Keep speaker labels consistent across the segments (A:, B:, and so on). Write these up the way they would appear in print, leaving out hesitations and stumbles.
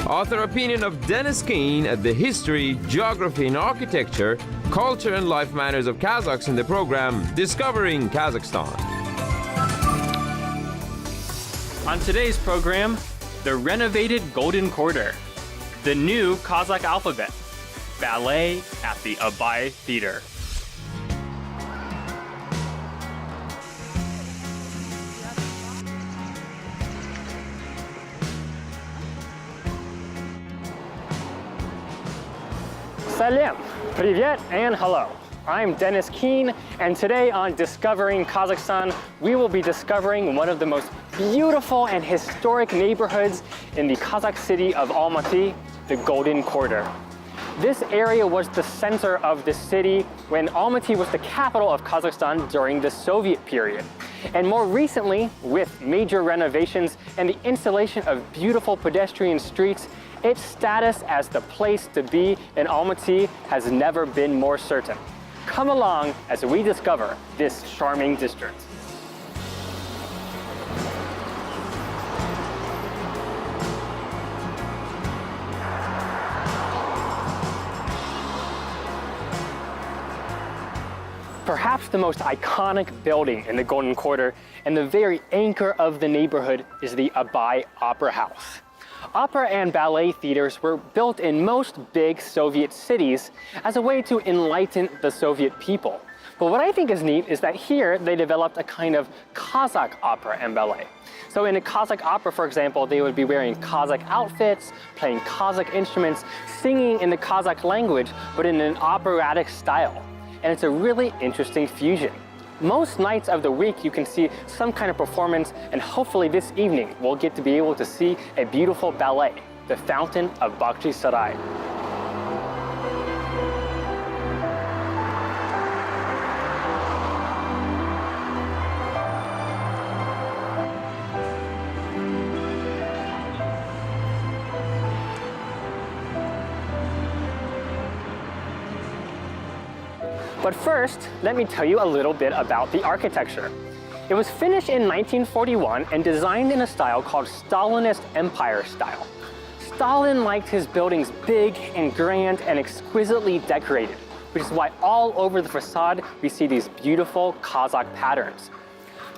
A: Author opinion of Dennis Kin at the history, geography and architecture, culture and life manners of Kazakhs in the program Discovering Kazakhstan.
B: On today's program, the renovated Golden Quarter, the new Kazakh alphabet, ballet at the Abai Theater. Salam, привет and hello. I'm Dennis Kin, and today on Discovering Kazakhstan, we will be discovering one of the most beautiful and historic neighborhoods in the Kazakh city of Almaty, the Golden Quarter. This area was the center of the city when Almaty was the capital of Kazakhstan during the Soviet period. And more recently, with major renovations and the installation of beautiful pedestrian streets, its status as the place to be in Almaty has never been more certain. Come along as we discover this charming district. Perhaps the most iconic building in the Golden Quarter and the very anchor of the neighborhood is the Abai Opera House. Opera and ballet theaters were built in most big Soviet cities as a way to enlighten the Soviet people. But what I think is neat is that here they developed a kind of Kazakh opera and ballet. So in a Kazakh opera, for example, they would be wearing Kazakh outfits, playing Kazakh instruments, singing in the Kazakh language, but in an operatic style. And it's a really interesting fusion. Most nights of the week you can see some kind of performance, and hopefully this evening we'll get to be able to see a beautiful ballet, the Fountain of Bakhchi Sarai. But first, let me tell you a little bit about the architecture. It was finished in 1941 and designed in a style called Stalinist Empire style. Stalin liked his buildings big and grand and exquisitely decorated, which is why all over the facade we see these beautiful Kazakh patterns.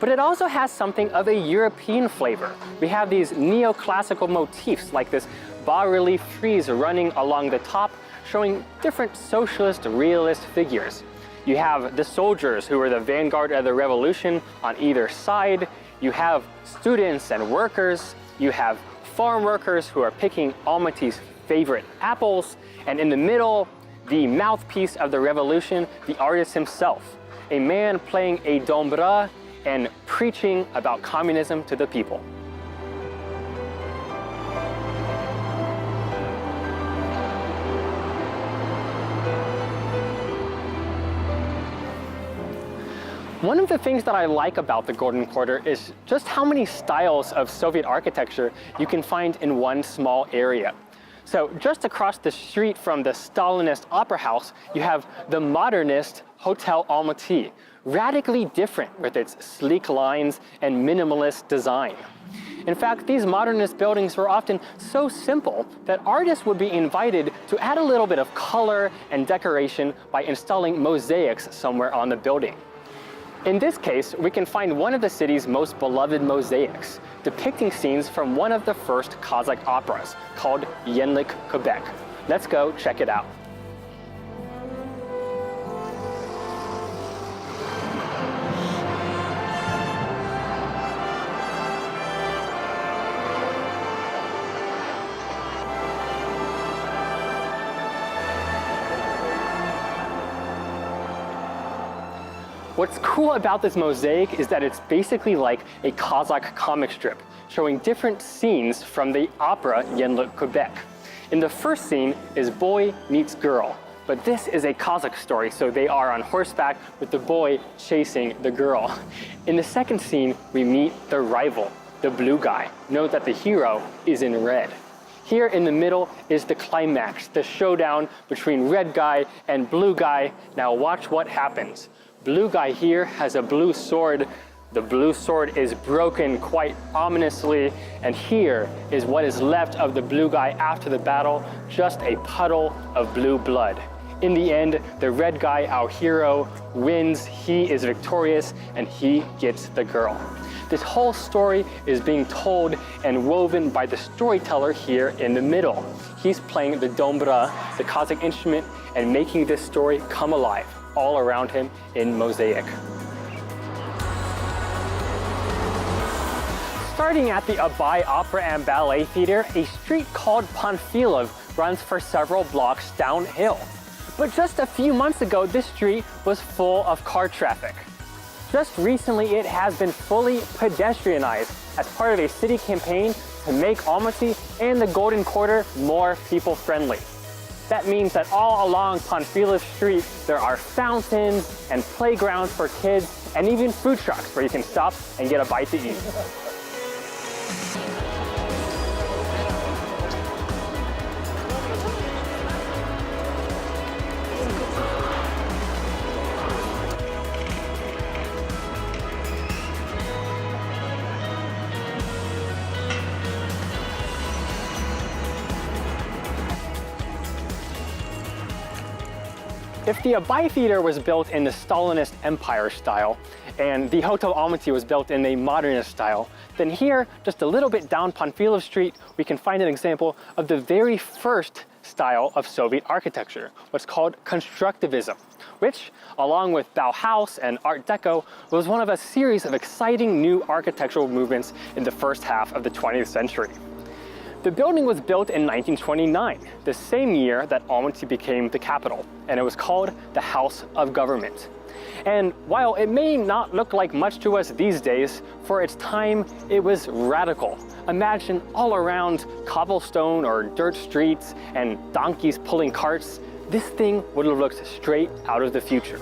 B: But it also has something of a European flavor. We have these neoclassical motifs like this bas-relief frieze running along the top, showing different socialist realist figures. You have the soldiers who were the vanguard of the revolution on either side. You have students and workers. You have farm workers who are picking Almaty's favorite apples. And in the middle, the mouthpiece of the revolution, the artist himself, a man playing a dombra and preaching about communism to the people. One of the things that I like about the Golden Quarter is just how many styles of Soviet architecture you can find in one small area. So just across the street from the Stalinist Opera House, you have the modernist Hotel Almaty, radically different with its sleek lines and minimalist design. In fact, these modernist buildings were often so simple that artists would be invited to add a little bit of color and decoration by installing mosaics somewhere on the building. In this case, we can find one of the city's most beloved mosaics, depicting scenes from one of the first Kazakh operas, called Yenlik Quebec. Let's go check it out. What's cool about this mosaic is that it's basically like a Kazakh comic strip, showing different scenes from the opera Yenlik Quebec. In the first scene is boy meets girl, but this is a Kazakh story, so they are on horseback with the boy chasing the girl. In the second scene, we meet the rival, the blue guy. Note that the hero is in red. Here in the middle is the climax, the showdown between red guy and blue guy. Now watch what happens. Blue guy here has a blue sword, The blue sword is broken quite ominously, and here is what is left of the blue guy after the battle, just a puddle of blue blood. In the end, the red guy, our hero, wins, he is victorious, and he gets the girl. This whole story is being told and woven by the storyteller here in the middle. He's playing the dombra, the Kazakh instrument, and making this story come alive all around him in mosaic. Starting at the Abai Opera and Ballet Theater, a street called Panfilov runs for several blocks downhill. But just a few months ago, this street was full of car traffic. Just recently, it has been fully pedestrianized as part of a city campaign to make Almaty and the Golden Quarter more people-friendly. That means that all along Panfilov Street, there are fountains and playgrounds for kids, and even food trucks where you can stop and get a bite to eat. If the Abai Theater was built in the Stalinist Empire style, and the Hotel Almaty was built in a modernist style, then here, just a little bit down Panfilov Street, we can find an example of the very first style of Soviet architecture, what's called constructivism, which, along with Bauhaus and Art Deco, was one of a series of exciting new architectural movements in the first half of the 20th century. The building was built in 1929, the same year that Almaty became the capital, and it was called the House of Government. And while it may not look like much to us these days, for its time, it was radical. Imagine all around cobblestone or dirt streets and donkeys pulling carts. This thing would have looked straight out of the future.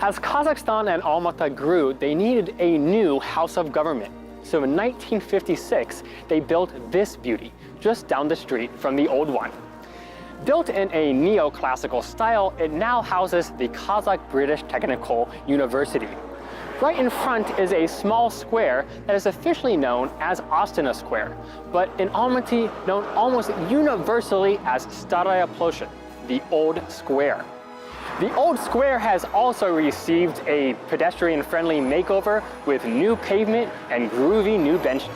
B: As Kazakhstan and Almaty grew, they needed a new house of government. So in 1956, they built this beauty just down the street from the old one. Built in a neoclassical style, it now houses the Kazakh British Technical University. Right in front is a small square that is officially known as Astana Square, but in Almaty known almost universally as Staraya Ploshet, the Old Square. The Old Square has also received a pedestrian-friendly makeover with new pavement and groovy new benches.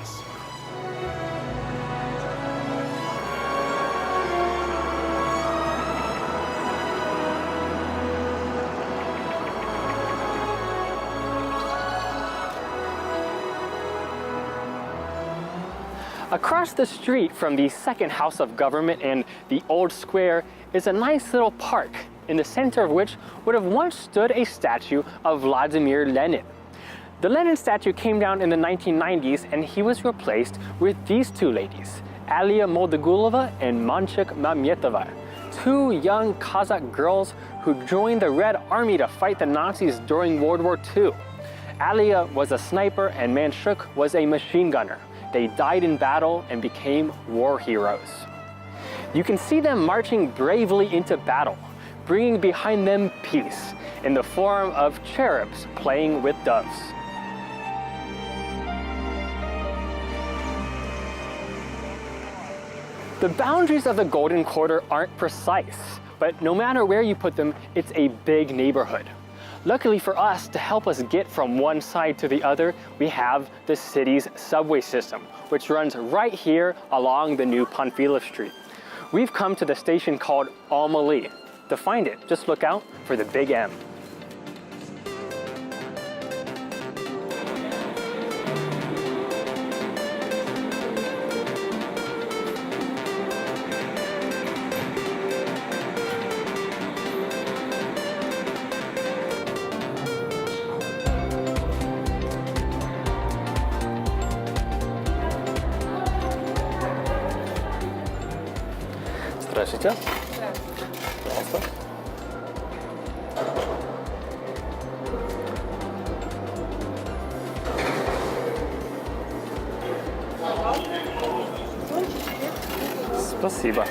B: Across the street from the second House of Government and the Old Square is a nice little park, in the center of which would have once stood a statue of Vladimir Lenin. The Lenin statue came down in the 1990s, and he was replaced with these two ladies, Alia Moldagulova and Manchik Mamyetova, two young Kazakh girls who joined the Red Army to fight the Nazis during World War II. Alia was a sniper and Manchik was a machine gunner. They died in battle and became war heroes. You can see them marching bravely into battle, bringing behind them peace in the form of cherubs playing with doves. The boundaries of the Golden Quarter aren't precise, but no matter where you put them, it's a big neighborhood. Luckily for us, to help us get from one side to the other, we have the city's subway system, which runs right here along the new Panfilov Street. We've come to the station called Almaty. To find it, just look out for the big M. Здравствуйте. Пожалуйста. Спасибо.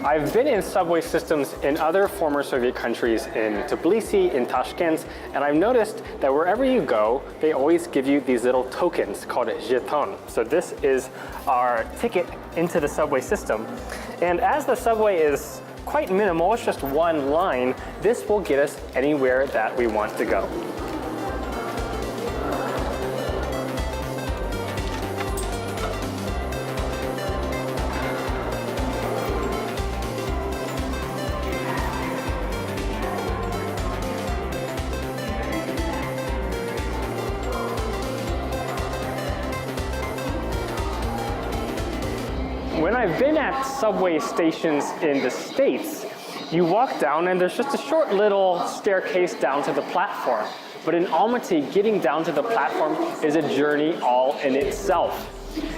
B: I've been in subway systems in other former Soviet countries, in Tbilisi, in Tashkent, and I've noticed that wherever you go, they always give you these little tokens called jeton. So this is our ticket into the subway system. And as the subway is quite minimal, it's just one line, this will get us anywhere that we want to go. When I've been at subway stations in the States, you walk down and there's just a short little staircase down to the platform. But in Almaty, getting down to the platform is a journey all in itself.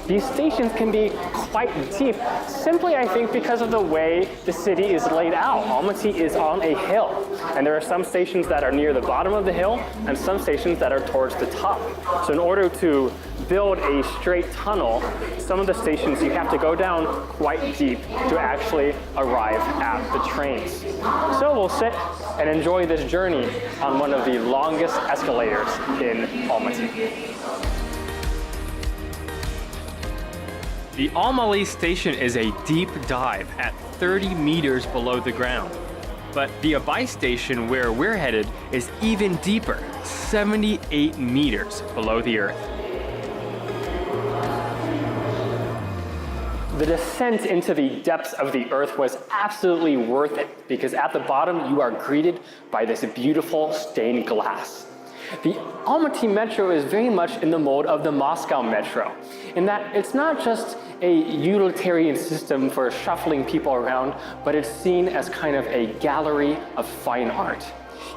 B: These stations can be quite deep, simply I think because of the way the city is laid out. Almaty is on a hill, and there are some stations that are near the bottom of the hill and some stations that are towards the top. So in order to build a straight tunnel, some of the stations you have to go down quite deep to actually arrive at the trains. So we'll sit and enjoy this journey on one of the longest escalators in Almaty.
C: The Almaty station is a deep dive at 30 meters below the ground. But the Abay station, where we're headed, is even deeper, 78 meters below the earth.
B: The descent into the depths of the earth was absolutely worth it because at the bottom you are greeted by this beautiful stained glass. The Almaty Metro is very much in the mold of the Moscow Metro, in that it's not just a utilitarian system for shuffling people around, but it's seen as kind of a gallery of fine art.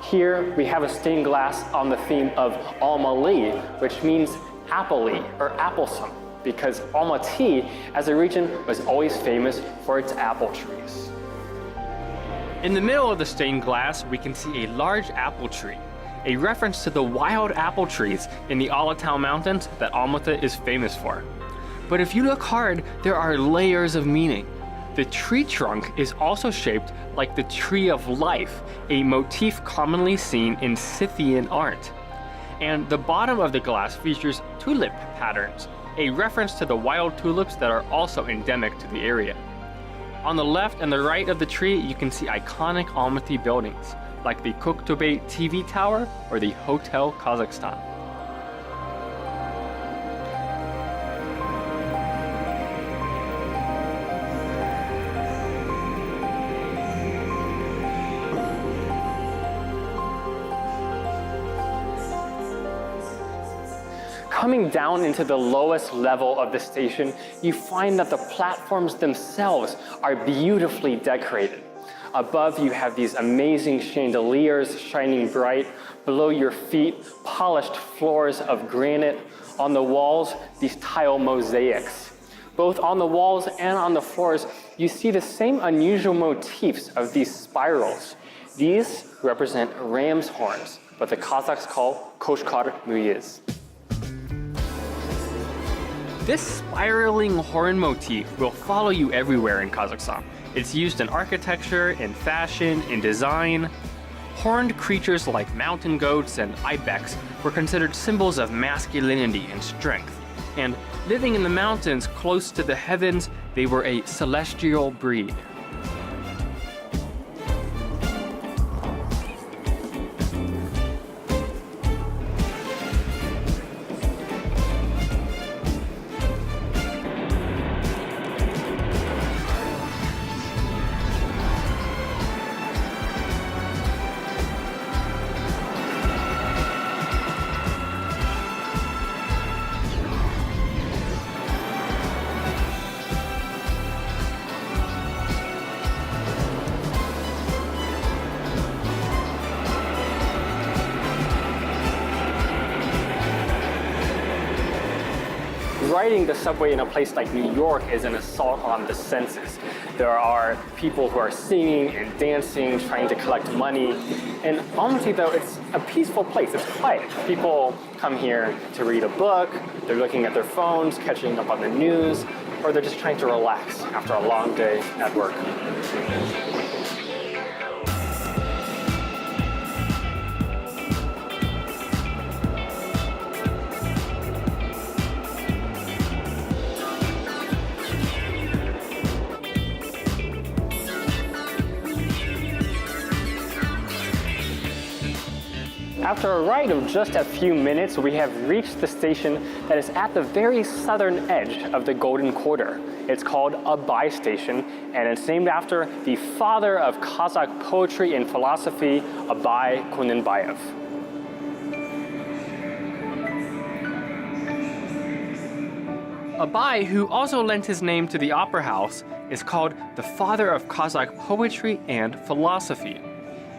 B: Here we have a stained glass on the theme of Almaly, which means appley or applesome, because Almaty as a region was always famous for its apple trees.
C: In the middle of the stained glass, we can see a large apple tree, a reference to the wild apple trees in the Alatau Mountains that Almaty is famous for. But if you look hard, there are layers of meaning. The tree trunk is also shaped like the tree of life, a motif commonly seen in Scythian art. And the bottom of the glass features tulip patterns, a reference to the wild tulips that are also endemic to the area. On the left and the right of the tree, you can see iconic Almaty buildings, like the Koktobay TV Tower or the Hotel Kazakhstan.
B: Coming down into the lowest level of the station, you find that the platforms themselves are beautifully decorated. Above you have these amazing chandeliers shining bright. Below your feet, polished floors of granite. On the walls, these tile mosaics. Both on the walls and on the floors, you see the same unusual motifs of these spirals. These represent ram's horns, what the Kazakhs call koshkar muyiz.
C: This spiraling horn motif will follow you everywhere in Kazakhstan. It's used in architecture, in fashion, in design. Horned creatures like mountain goats and ibex were considered symbols of masculinity and strength. And living in the mountains close to the heavens, they were a celestial breed.
B: riding the subway in a place like New York is an assault on the senses. There are people who are singing and dancing, trying to collect money. And honestly though, it's a peaceful place, it's quiet. People come here to read a book, they're looking at their phones, catching up on the news, or they're just trying to relax after a long day at work. After a ride of just a few minutes, we have reached the station that is at the very southern edge of the Golden Quarter. It's called Abay Station, and it's named after the father of Kazakh poetry and philosophy, Abay Kunenbayev.
C: Abay, who also lent his name to the opera house, is called the father of Kazakh poetry and philosophy.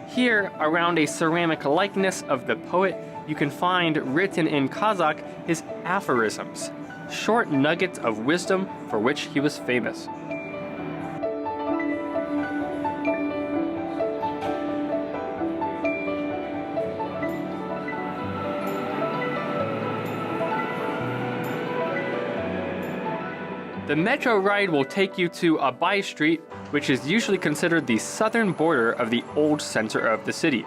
C: Here, around a ceramic likeness of the poet, you can find written in Kazakh his aphorisms, short nuggets of wisdom for which he was famous. The metro ride will take you to Abay Street, which is usually considered the southern border of the old center of the city.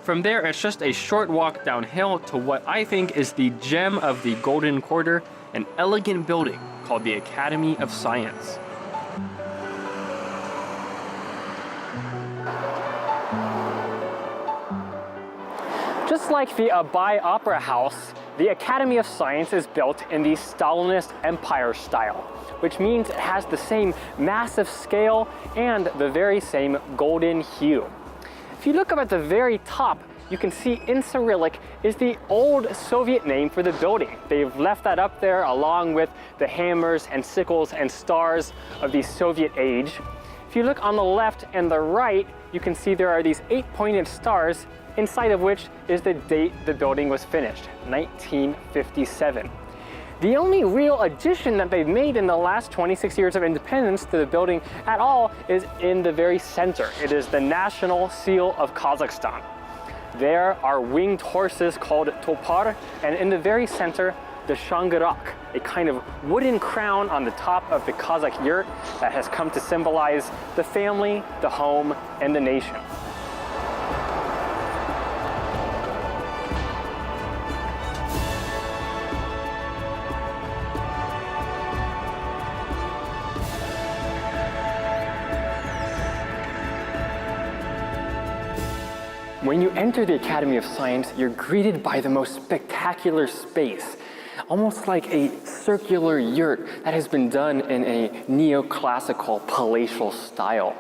C: From there, it's just a short walk downhill to what I think is the gem of the Golden Quarter, an elegant building called the Academy of Science.
B: Just like the Abay Opera House, the Academy of Science is built in the Stalinist Empire style, which means it has the same massive scale and the very same golden hue. If you look up at the very top, you can see in Cyrillic is the old Soviet name for the building. They've left that up there along with the hammers and sickles and stars of the Soviet age. If you look on the left and the right, you can see there are these 8 pointed stars, inside of which is the date the building was finished, 1957. The only real addition that they've made in the last 26 years of independence to the building at all is in the very center. It is the national seal of Kazakhstan. There are winged horses called topar, and in the very center, the shangarak, a kind of wooden crown on the top of the Kazakh yurt that has come to symbolize the family, the home, and the nation. When you enter the Academy of Science, you're greeted by the most spectacular space, almost like a circular yurt that has been done in a neoclassical palatial style.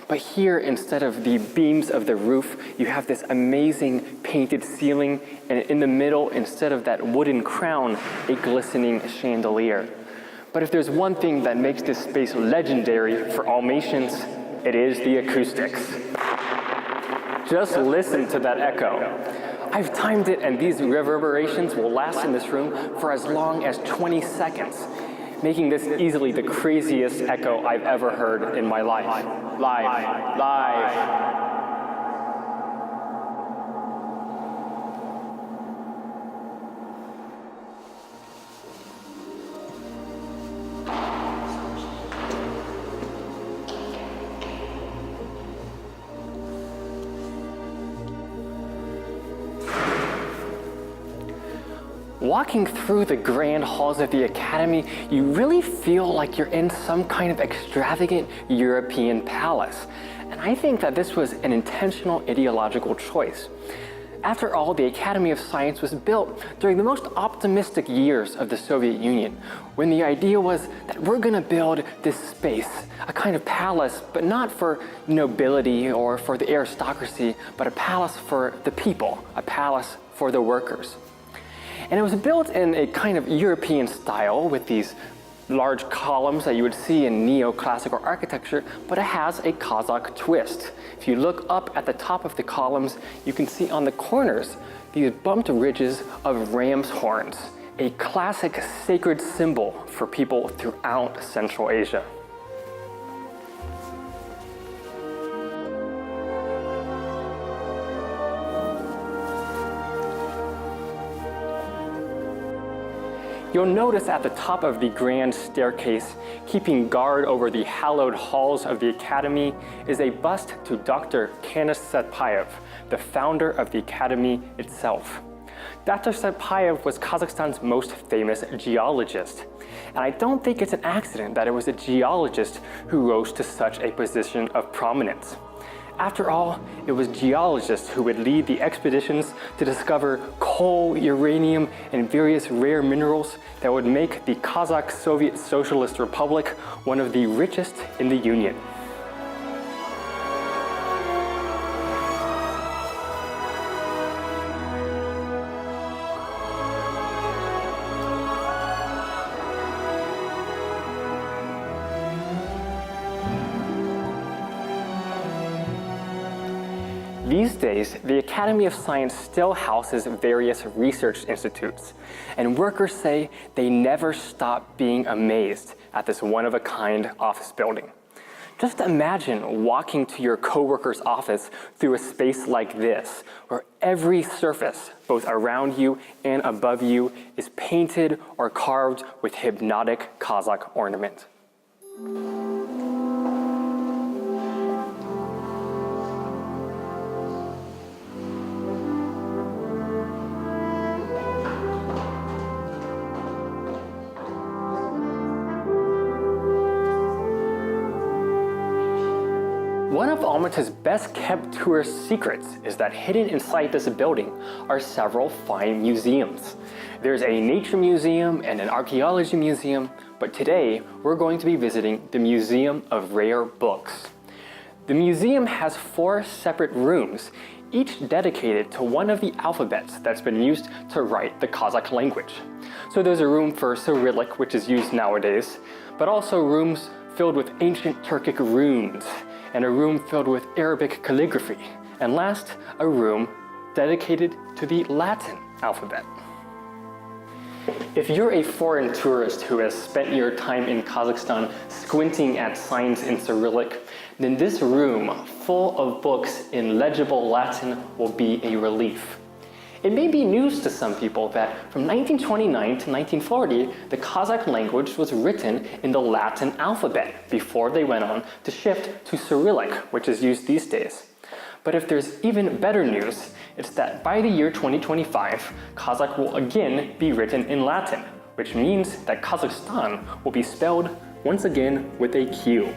B: But here, instead of the beams of the roof, you have this amazing painted ceiling, and in the middle, instead of that wooden crown, a glistening chandelier. But if there's one thing that makes this space legendary for Almatians, it is the acoustics. Just listen to that echo. I've timed it, and these reverberations will last in this room for as long as 20 seconds, making this easily the craziest echo I've ever heard in my life. Live. Walking through the grand halls of the Academy, you really feel like you're in some kind of extravagant European palace. And I think that this was an intentional ideological choice. After all, the Academy of Science was built during the most optimistic years of the Soviet Union, when the idea was that we're going to build this space, a kind of palace, but not for nobility or for the aristocracy, but a palace for the people, a palace for the workers. And it was built in a kind of European style with these large columns that you would see in neoclassical architecture, but it has a Kazakh twist. If you look up at the top of the columns, you can see on the corners these bumped ridges of ram's horns. a classic sacred symbol for people throughout Central Asia. You'll notice at the top of the grand staircase, keeping guard over the hallowed halls of the Academy, is a bust to Dr. Kanis Satpayev, the founder of the Academy itself. Dr. Satpayev was Kazakhstan's most famous geologist, and I don't think it's an accident that it was a geologist who rose to such a position of prominence. After all, it was geologists who would lead the expeditions to discover coal, uranium, and various rare minerals that would make the Kazakh Soviet Socialist Republic one of the richest in the Union. These days, the Academy of Science still houses various research institutes, and workers say they never stop being amazed at this one-of-a-kind office building. Just imagine walking to your coworker's office through a space like this, where every surface, both around you and above you, is painted or carved with hypnotic Kazakh ornament. One of Almaty's best-kept tourist secrets is that hidden inside this building are several fine museums. There's a nature museum and an archaeology museum, but today we're going to be visiting the Museum of Rare Books. The museum has 4 separate rooms, each dedicated to one of the alphabets that's been used to write the Kazakh language. So there's a room for Cyrillic, which is used nowadays, but also rooms filled with ancient Turkic runes, and a room filled with Arabic calligraphy, and last, a room dedicated to the Latin alphabet. If you're a foreign tourist who has spent your time in Kazakhstan squinting at signs in Cyrillic, then this room full of books in legible Latin will be a relief. It may be news to some people that from 1929 to 1940, the Kazakh language was written in the Latin alphabet before they went on to shift to Cyrillic, which is used these days. But if there's even better news, it's that by the year 2025, Kazakh will again be written in Latin, which means that Kazakhstan will be spelled once again with a Q.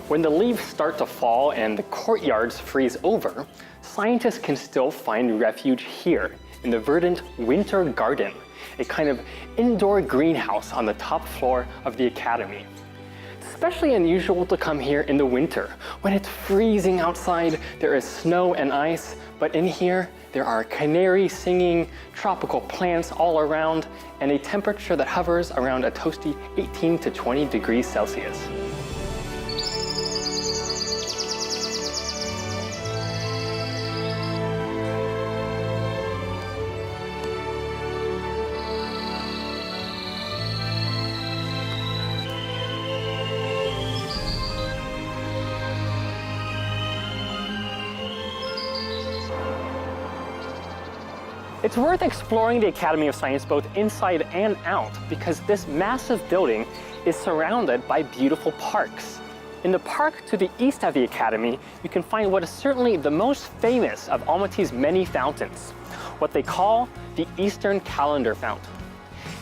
B: When the leaves start to fall and the courtyards freeze over, scientists can still find refuge here in the verdant winter garden, a kind of indoor greenhouse on the top floor of the Academy. It's especially unusual to come here in the winter. When it's freezing outside, there is snow and ice, but in here, there are canaries singing, tropical plants all around, and a temperature that hovers around a toasty 18 to 20 degrees Celsius. It's worth exploring the Academy of Science both inside and out because this massive building is surrounded by beautiful parks. In the park to the east of the Academy, you can find what is certainly the most famous of Almaty's many fountains, what they call the Eastern Calendar Fountain.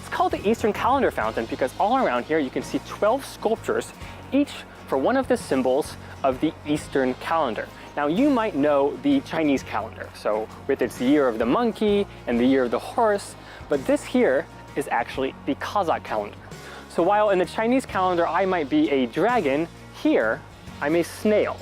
B: It's called the Eastern Calendar Fountain because all around here you can see 12 sculptures, each for one of the symbols of the Eastern calendar. Now you might know the Chinese calendar, so with its year of the monkey and the year of the horse, but this here is actually the Kazakh calendar. So while in the Chinese calendar I might be a dragon, here I'm a snail.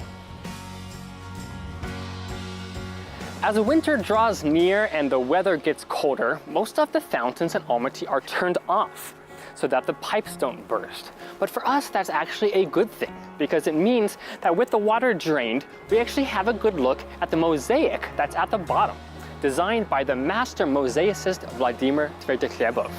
B: As winter draws near and the weather gets colder, most of the fountains in Almaty are turned off so that the pipes don't burst. But for us, that's actually a good thing because it means that with the water drained, we actually have a good look at the mosaic that's at the bottom, designed by the master mosaicist Vladimir Tverdokhlyebov.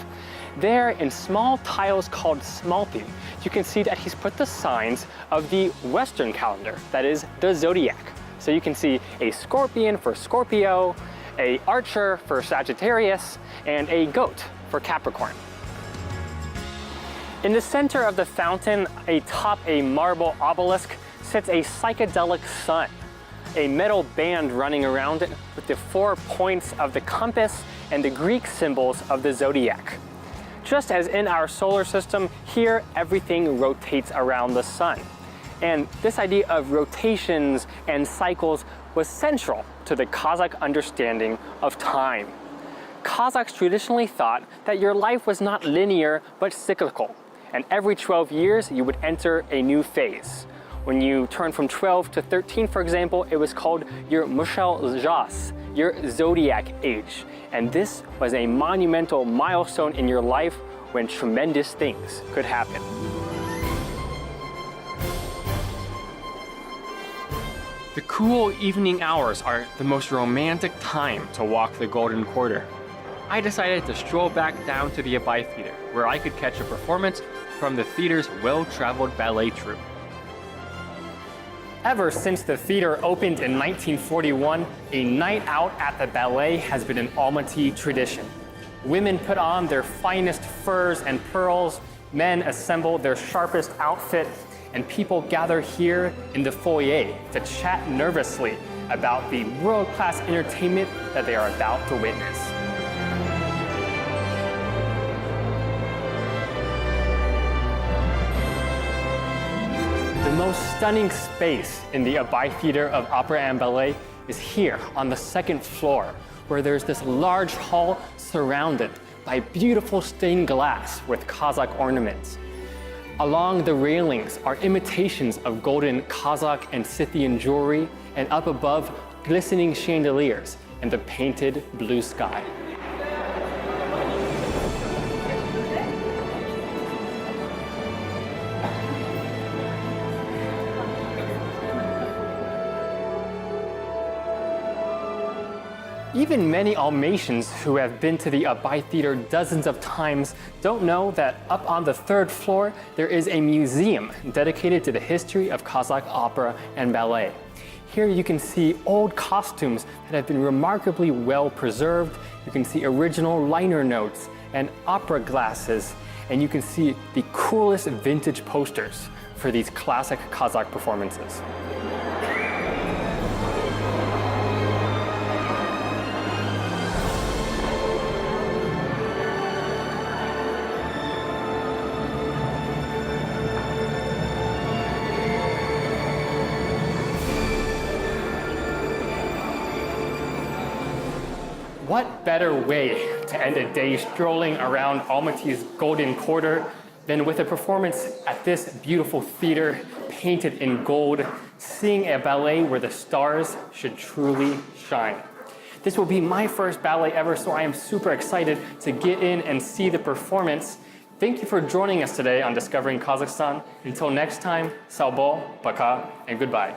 B: There, in small tiles called smalty, you can see that he's put the signs of the Western calendar, that is, the zodiac. So you can see a scorpion for Scorpio, a archer for Sagittarius, and a goat for Capricorn. In the center of the fountain, atop a marble obelisk, sits a psychedelic sun, a metal band running around it with the 4 points of the compass and the Greek symbols of the zodiac. Just as in our solar system, here everything rotates around the sun. And this idea of rotations and cycles was central to the Kazakh understanding of time. Kazakhs traditionally thought that your life was not linear but cyclical, and every 12 years you would enter a new phase. When you turned from 12 to 13, for example, it was called your Mushal Jas, your zodiac age. And this was a monumental milestone in your life when tremendous things could happen.
C: The cool evening hours are the most romantic time to walk the Golden Quarter. I decided to stroll back down to the Abai Theater, where I could catch a performance from the theater's well-traveled ballet troupe.
B: Ever since the theater opened in 1941, a night out at the ballet has been an Almaty tradition. Women put on their finest furs and pearls, men assemble their sharpest outfit, and people gather here in the foyer to chat nervously about the world-class entertainment that they are about to witness. The most stunning space in the Abai Theater of Opera and Ballet is here on the second floor, where there's this large hall surrounded by beautiful stained glass with Kazakh ornaments. Along the railings are imitations of golden Kazakh and Scythian jewelry, and up above, glistening chandeliers and the painted blue sky. Even many Almatians who have been to the Abai Theater dozens of times don't know that up on the third floor there is a museum dedicated to the history of Kazakh opera and ballet. Here you can see old costumes that have been remarkably well preserved. You can see original liner notes and opera glasses, and you can see the coolest vintage posters for these classic Kazakh performances. What better way to end a day strolling around Almaty's Golden Quarter than with a performance at this beautiful theater painted in gold, seeing a ballet where the stars should truly shine. This will be my first ballet ever, so I am super excited to get in and see the performance. Thank you for joining us today on Discovering Kazakhstan. Until next time, Salbo, Baka, and goodbye.